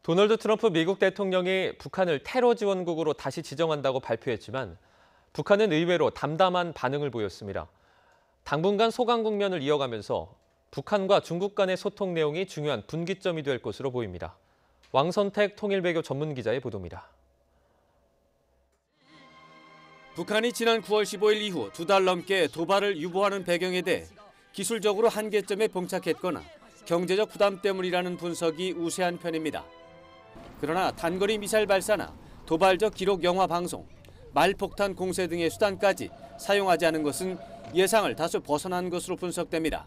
도널드 트럼프 미국 대통령이 북한을 테러 지원국으로 다시 지정한다고 발표했지만 북한은 의외로 담담한 반응을 보였습니다. 당분간 소강 국면을 이어가면서 북한과 중국 간의 소통 내용이 중요한 분기점이 될 것으로 보입니다. 왕선택 통일외교 전문기자의 보도입니다. 북한이 지난 9월 15일 이후 2달 넘게 도발을 유보하는 배경에 대해 기술적으로 한계점에 봉착했거나 경제적 부담 때문이라는 분석이 우세한 편입니다. 그러나 단거리 미사일 발사나 도발적 기록 영화 방송, 말폭탄 공세 등의 수단까지 사용하지 않은 것은 예상을 다소 벗어난 것으로 분석됩니다.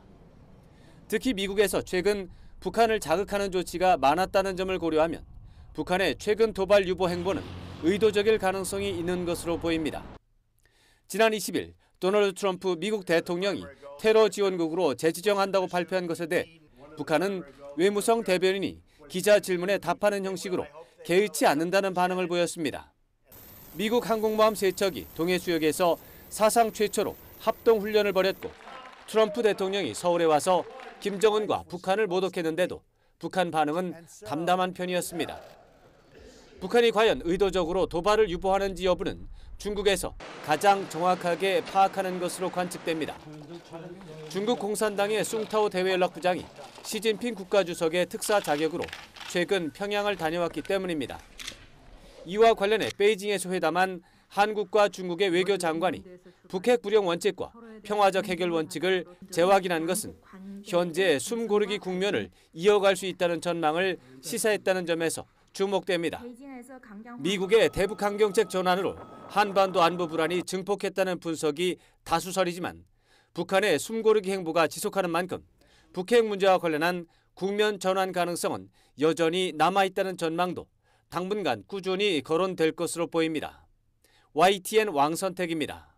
특히 미국에서 최근 북한을 자극하는 조치가 많았다는 점을 고려하면 북한의 최근 도발 유보 행보는 의도적일 가능성이 있는 것으로 보입니다. 지난 20일 도널드 트럼프 미국 대통령이 테러 지원국으로 재지정한다고 발표한 것에 대해 북한은 외무성 대변인이 기자 질문에 답하는 형식으로 개의치 않는다는 반응을 보였습니다. 미국 항공모함 3척이 동해 수역에서 사상 최초로 합동훈련을 벌였고 트럼프 대통령이 서울에 와서 김정은과 북한을 모독했는데도 북한 반응은 담담한 편이었습니다. 북한이 과연 의도적으로 도발을 유보하는지 여부는 중국에서 가장 정확하게 파악하는 것으로 관측됩니다. 중국 공산당의 숭타오 대외연락부장이 시진핑 국가주석의 특사 자격으로 최근 평양을 다녀왔기 때문입니다. 이와 관련해 베이징에서 회담한 한국과 중국의 외교장관이 북핵 불용 원칙과 평화적 해결 원칙을 재확인한 것은 현재 숨고르기 국면을 이어갈 수 있다는 전망을 시사했다는 점에서 주목됩니다. 미국의 대북 강경책 전환으로 한반도 안보 불안이 증폭했다는 분석이 다수설이지만 북한의 숨고르기 행보가 지속하는 만큼 북핵 문제와 관련한 국면 전환 가능성은 여전히 남아있다는 전망도 당분간 꾸준히 거론될 것으로 보입니다. YTN 왕선택입니다.